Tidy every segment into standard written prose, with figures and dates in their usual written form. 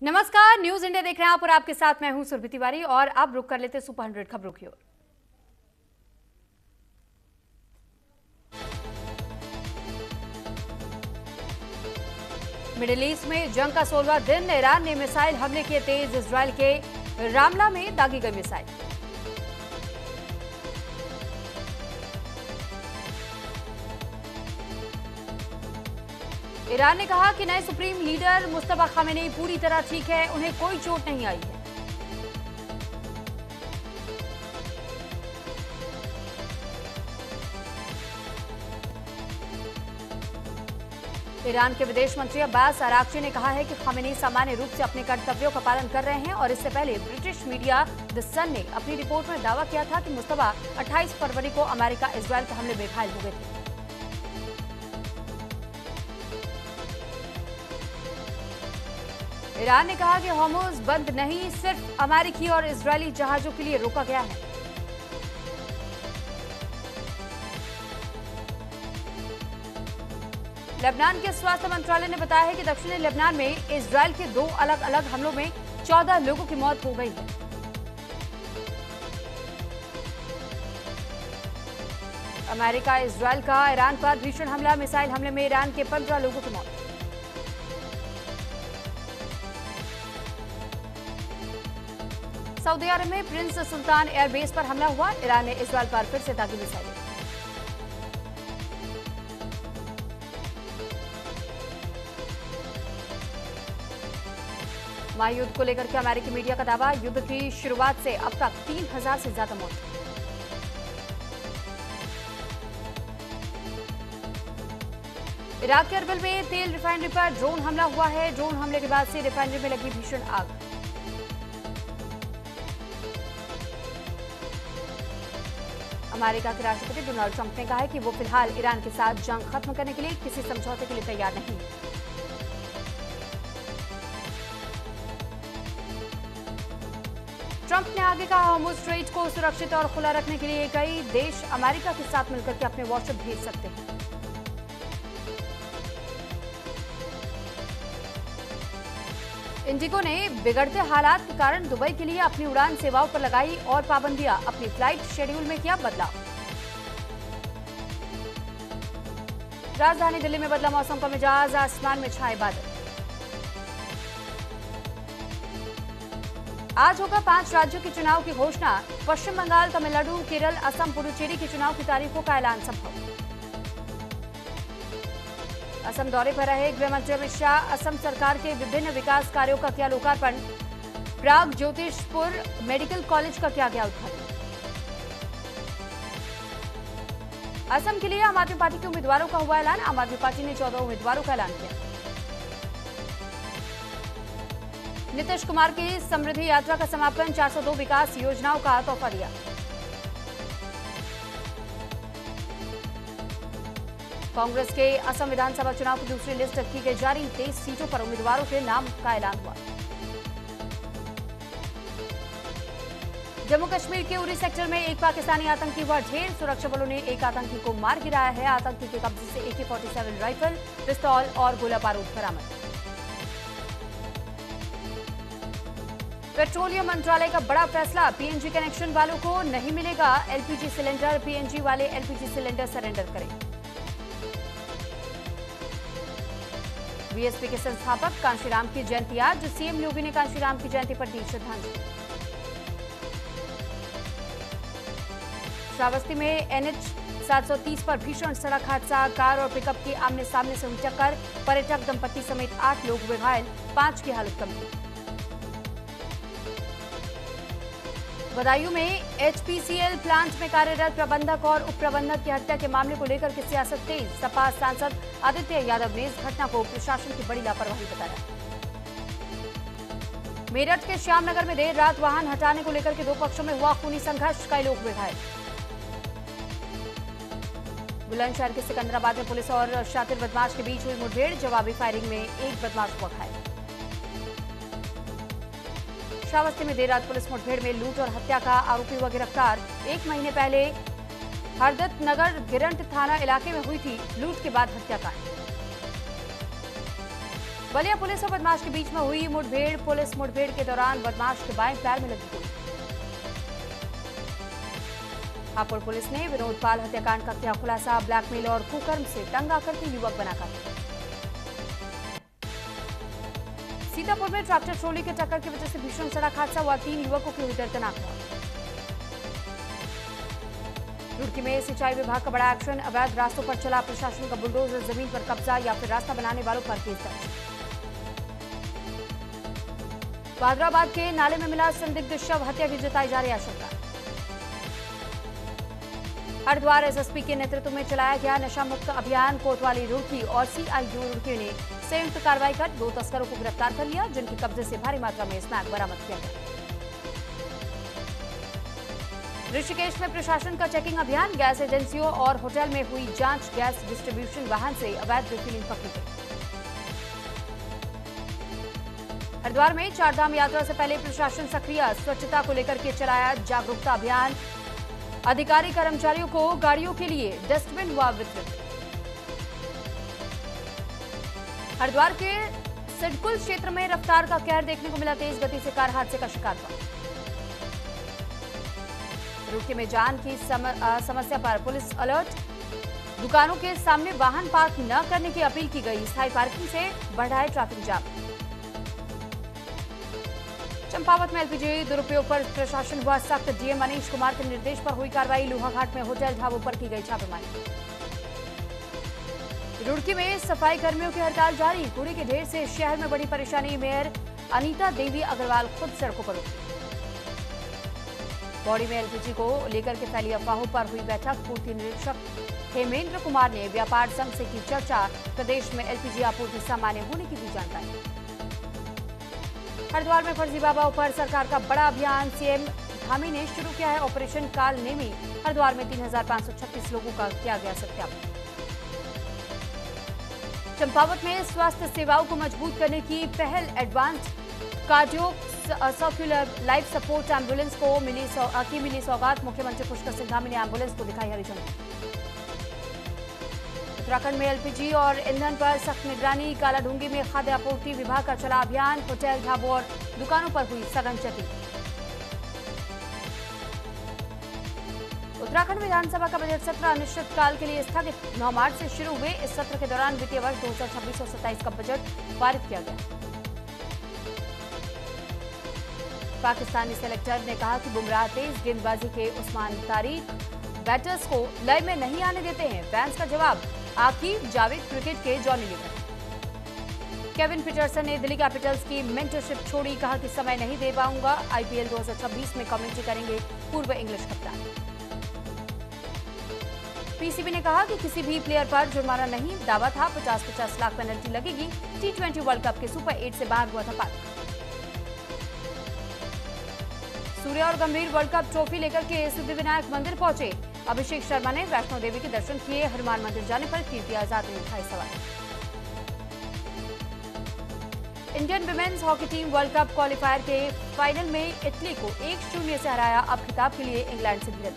नमस्कार, news India देख रहे हैं आप और आपके साथ मैं हूं सुरभि तिवारी और अब रुक कर लेते हैं सुपर 100 खबरों की ओर। मिडिल ईस्ट में जंग का 16वां दिन, ईरान ने मिसाइल हमले किए तेज, इजराइल के रामला में दागी गई मिसाइल। ईरान ने कहा कि नए सुप्रीम लीडर मुस्तफा खामेनी पूरी तरह ठीक है, उन्हें कोई चोट नहीं आई है। ईरान के विदेश मंत्री अब्बास अराक्ची ने कहा है कि खामेनी सामान्य रूप से अपने कर्तव्यों का पालन कर रहे हैं और इससे पहले ब्रिटिश मीडिया द सन ने अपनी रिपोर्ट में दावा किया था कि मुस्तफा 28 फरवरी को अमेरिका इजरायल के हमले में घायल हो गए थे। ईरान ने कहा कि हॉर्मुज़ बंद नहीं, सिर्फ अमेरिकी और इजरायली जहाजों के लिए रोका गया है। लेबनान के स्वास्थ्य मंत्रालय ने बताया है कि दक्षिणी लेबनान में इजरायल के 2 अलग अलग हमलों में 14 लोगों की मौत हो गई है। अमेरिका इजरायल का ईरान पर भीषण हमला, मिसाइल हमले में ईरान के 15 लोगों की मौत। सऊदी अरब में प्रिंस सुल्तान एयरबेस पर हमला हुआ, ईरान ने इजरायल पर फिर से दागी मिसाइलें। महायुद्ध को लेकर के अमेरिकी मीडिया का दावा, युद्ध की शुरुआत से अब तक 3000 से ज्यादा मौत। इराक के अरबिल में तेल रिफाइनरी पर ड्रोन हमला हुआ है, ड्रोन हमले के बाद से रिफाइनरी में लगी भीषण आग। अमेरिका के राष्ट्रपति डोनाल्ड ट्रंप ने कहा है कि वो फिलहाल ईरान के साथ जंग खत्म करने के लिए किसी समझौते के लिए तैयार नहीं है। ट्रंप ने आगे कहा, हॉर्मुज़ स्ट्रेट को सुरक्षित और खुला रखने के लिए कई देश अमेरिका के साथ मिलकर के अपने वॉरशिप भेज सकते हैं। इंडिगो ने बिगड़ते हालात के कारण दुबई के लिए अपनी उड़ान सेवाओं पर लगाई और पाबंदियां, अपनी फ्लाइट शेड्यूल में किया बदलाव। राजधानी दिल्ली में बदला मौसम का मिजाज, आसमान में छाए बादल। आज होगा 5 राज्यों के चुनाव की घोषणा, पश्चिम बंगाल, तमिलनाडु, केरल, असम, पुडुचेरी के चुनाव की तारीखों का ऐलान संभव। असम दौरे पर रहे गृह मंत्री अमित शाह, असम सरकार के विभिन्न विकास कार्यों का किया लोकार्पण, प्राग ज्योतिषपुर मेडिकल कॉलेज का किया गया उद्घाटन। असम के लिए आम आदमी पार्टी के उम्मीदवारों का हुआ ऐलान, आम आदमी पार्टी ने 14 उम्मीदवारों का ऐलान किया। नीतीश कुमार की समृद्धि यात्रा का समापन, 402 विकास योजनाओं का तोहफा दिया। कांग्रेस के असम विधानसभा चुनाव की दूसरी लिस्ट की गई जारी, 23 सीटों पर उम्मीदवारों के नाम का ऐलान हुआ। जम्मू कश्मीर के उरी सेक्टर में एक पाकिस्तानी आतंकी हुआ ढेर, सुरक्षा बलों ने एक आतंकी को मार गिराया है। आतंकी के कब्जे से AK-47 राइफल, पिस्तौल और गोला बारूद बरामद। पेट्रोलियम मंत्रालय का बड़ा फैसला, PNG कनेक्शन वालों को नहीं मिलेगा LPG सिलेंडर, PNG वाले LPG सिलेंडर सरेंडर करें। बीएसपी के संस्थापक कांशीराम की जयंती आज, सीएम योगी ने कांशीराम की जयंती पर दी श्रद्धांजलि। श्रावस्ती में NH 730 पर भीषण सड़क हादसा, कार और पिकअप की आमने सामने से हुई टक्कर, पर्यटक दंपति समेत 8 लोग हुए घायल, 5 की हालत गंभीर। बदायूं में HPCL प्लांट में कार्यरत प्रबंधक और उप प्रबंधक की हत्या के मामले को लेकर की सियासत तेज, सपा सांसद आदित्य यादव ने इस घटना को प्रशासन की बड़ी लापरवाही बताया। मेरठ के श्यामनगर में देर रात वाहन हटाने को लेकर के 2 पक्षों में हुआ खूनी संघर्ष, कई लोग हुए घायल। बुलंदशहर के सिकंदराबाद में पुलिस और शातिर बदमाश के बीच हुई मुठभेड़, जवाबी फायरिंग में एक बदमाश हुआ घायल। श्रावस्ती में देर रात पुलिस मुठभेड़ में लूट और हत्या का आरोपी हुआ गिरफ्तार, 1 महीने पहले हरदत्त नगर गिरंट थाना इलाके में हुई थी लूट के बाद हत्याकांड। बलिया पुलिस और बदमाश के बीच में हुई मुठभेड़। पुलिस मुठभेड़ के दौरान बदमाश के बाएं पैर में लगी गोली। हापुड़ पुलिस ने विनोद पाल हत्याकांड का किया खुलासा। ब्लैकमेल और कुकर्म से तंग आकर के युवक बनाकर। सीतापुर में ट्रैक्टर ट्रॉली के टक्कर की वजह से भीषण सड़क हादसा हुआ। 3 युवकों की हुई दर्दनाक मौत। रुड़की में सिंचाई विभाग का बड़ा एक्शन। अवैध रास्तों पर चला प्रशासन का बुलडोजर। जमीन पर कब्जा या फिर रास्ता बनाने वालों पर केस दर्ज। बादराबाद के नाले में मिला संदिग्ध शव। हत्या की जताई जा रही आशंका। हरिद्वार एसएसपी के नेतृत्व में चलाया गया नशा मुक्त अभियान। कोतवाली रुड़की और सीआईयू रुड़की ने संयुक्त कार्रवाई कर 2 तस्करों को गिरफ्तार कर लिया, जिनके कब्जे से भारी मात्रा में स्मैक बरामद किया गया। ऋषिकेश में प्रशासन का चेकिंग अभियान। गैस एजेंसियों और होटल में हुई जांच। गैस डिस्ट्रीब्यूशन वाहन से अवैध रिफिलिंग पकड़ी गई। हरिद्वार में चारधाम यात्रा से पहले प्रशासन सक्रिय। स्वच्छता को लेकर के चलाया जागरूकता अभियान। अधिकारी कर्मचारियों को गाड़ियों के लिए डस्टबिन हुआ वितरित। हरिद्वार के सिडकुल क्षेत्र में रफ्तार का कहर देखने को मिला। तेज गति से कार हादसे का शिकार हुआ। रुड़की में जान की समस्या पर पुलिस अलर्ट। दुकानों के सामने वाहन पार्क न करने की अपील की गई। स्थायी पार्किंग से बढ़ाए ट्रैफिक जाम। चंपावत में एलपीजी दुरुपयोग पर प्रशासन हुआ सख्त। डीएम मनीष कुमार के निर्देश पर हुई कार्रवाई। लोहाघाट में होटल ढाबों पर की गई छापेमारी। रुड़की में सफाई कर्मियों की हड़ताल जारी। कूड़े के ढेर से शहर में बड़ी परेशानी। मेयर अनीता देवी अग्रवाल खुद सड़कों पर उतरी। पौड़ी में एलपीजी को लेकर के फैली अफवाहों पर हुई बैठक। पूर्ति निरीक्षक हेमेंद्र कुमार ने व्यापार संघ से की चर्चा। प्रदेश में एलपीजी आपूर्ति सामान्य होने की दी जानकारी। हरिद्वार में फर्जी बाबाओं पर सरकार का बड़ा अभियान। सीएम धामी ने शुरू किया है ऑपरेशन काल नेमी। हरिद्वार में 3536 लोगों का किया गया सत्यापन। चंपावत में स्वास्थ्य सेवाओं को मजबूत करने की पहल। Advanced cardio circular life support ambulance को मिली सौगात। मुख्यमंत्री पुष्कर सिंह धामी ने एम्बुलेंस को दिखाई हरी झंडी। उत्तराखंड में एलपीजी और ईंधन पर सख्त निगरानी। कालाढूंगी में खाद्य आपूर्ति विभाग का चला अभियान। होटल ढाबों और दुकानों पर हुई सघन चेकिंग। उत्तराखंड विधानसभा का बजट सत्र अनिश्चितकाल के लिए स्थगित। 9 मार्च से शुरू हुए इस सत्र के दौरान वित्तीय वर्ष 2026-27 का बजट पारित किया गया। पाकिस्तानी सेलेक्टर ने कहा कि बुमराह तेज गेंदबाजी के उस्मान तारिक बैटर्स को लय में नहीं आने देते हैं। फैंस का जवाब। आकिब जावेद क्रिकेट के जॉनी लीवर। केविन पीटरसन ने दिल्ली कैपिटल्स की मेंटरशिप छोड़ी। कहा कि समय नहीं दे पाऊंगा। आईपीएल 2026 में कमेंट्री करेंगे पूर्व इंग्लिश कप्तान। पीसीबी ने कहा कि किसी भी प्लेयर पर जुर्माना नहीं। दावा था 50-50 लाख पेनल्टी लगेगी। T20 वर्ल्ड कप के सुपर 8 से बाहर हुआ था पाक। सूर्या और गंभीर वर्ल्ड कप ट्रॉफी लेकर के सिद्धिविनायक मंदिर पहुंचे। अभिषेक शर्मा ने वैष्णो देवी के दर्शन किए। हनुमान मंदिर जाने पर कीर्ति आजाद ने उठाए सवाल। Indian women's hockey team world cup qualifier के फाइनल में इटली को 1-0 से हराया। अब खिताब के लिए इंग्लैंड से भिड़ंत।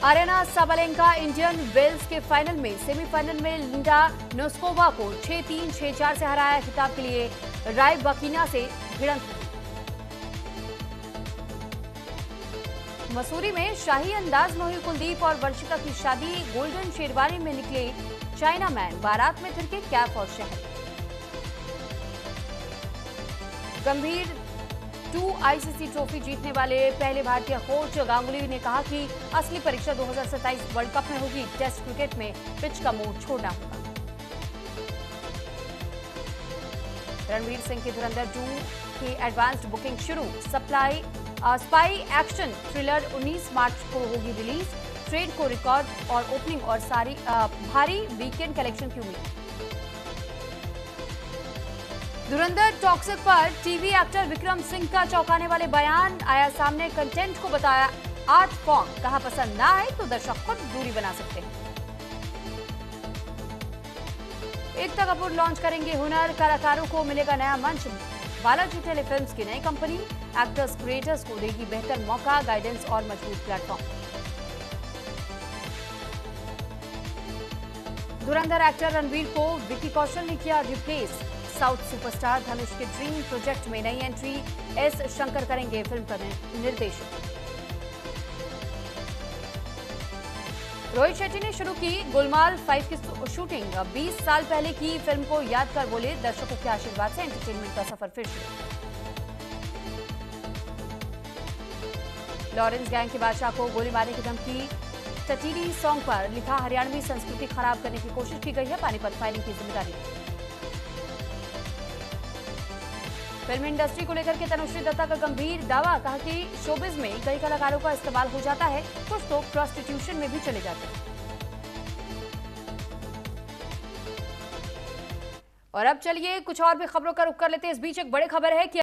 आर्यना साबालेंका इंडियन वेल्स के फाइनल में। सेमीफाइनल में लिंडा नोस्कोवा को 6-3, 6-4 से हराया। खिताब के लिए राय बकीना से भिड़ंत। मसूरी में शाही अंदाज में हुई कुलदीप और वर्षिका की शादी। गोल्डन शेरवानी में निकले चाइना मैन। बारात में थिरके कैप और शहर। गंभीर 2 आईसीसी ट्रॉफी जीतने वाले पहले भारतीय कोच। गांगुली ने कहा कि असली परीक्षा 2027 वर्ल्ड कप में होगी। टेस्ट क्रिकेट में पिच का मोड़ छोड़ना होगा। रणवीर सिंह की धुरंधर 2 की एडवांस्ड बुकिंग शुरू। स्पाई एक्शन थ्रिलर 19 मार्च को होगी रिलीज। ट्रेड को रिकॉर्ड और ओपनिंग और भारी वीकेंड कलेक्शन की उम्मीद। धुरंधर टॉक्सिक पर टीवी एक्टर विक्रम सिंह का चौंकाने वाले बयान आया सामने। कंटेंट को बताया आर्ट फॉर्म। कहा पसंद ना आए तो दर्शक खुद दूरी बना सकते हैं। एकता कपूर लॉन्च करेंगे हुनर। कलाकारों को मिलेगा नया मंच। बालाजी टेलीफिल्म्स की नई कंपनी एक्टर्स क्रिएटर्स को देगी बेहतर मौका, गाइडेंस और मजबूत प्लेटफॉर्म। धुरंधर एक्टर रणवीर को विकी कौशल ने किया रिप्लेस। साउथ सुपरस्टार धनुष के ड्रीम प्रोजेक्ट में नई एंट्री, एस शंकर करेंगे फिल्म का निर्देशन। रोहित शेट्टी ने शुरू की गोलमाल 5 की शूटिंग। 20 साल पहले की फिल्म को याद कर बोले, दर्शकों के आशीर्वाद से एंटरटेनमेंट का सफर फिर शुरू। लॉरेंस गैंग के बादशाह को गोली मारने की धमकी। टटीरी सॉन्ग पर लिखा, हरियाणवी संस्कृति खराब करने की कोशिश की गई है, पानीपत फायरिंग की जिम्मेदारी। फिल्म इंडस्ट्री को लेकर के तनुश्री दत्ता का गंभीर दावा, कहा कि शोबिज में कई कलाकारों का इस्तेमाल हो जाता है, कुछ तो प्रोस्टिट्यूशन में भी चले जाते हैं। और अब चलिए कुछ और भी खबरों का रुख कर लेते हैं। इस बीच एक बड़ी खबर है कि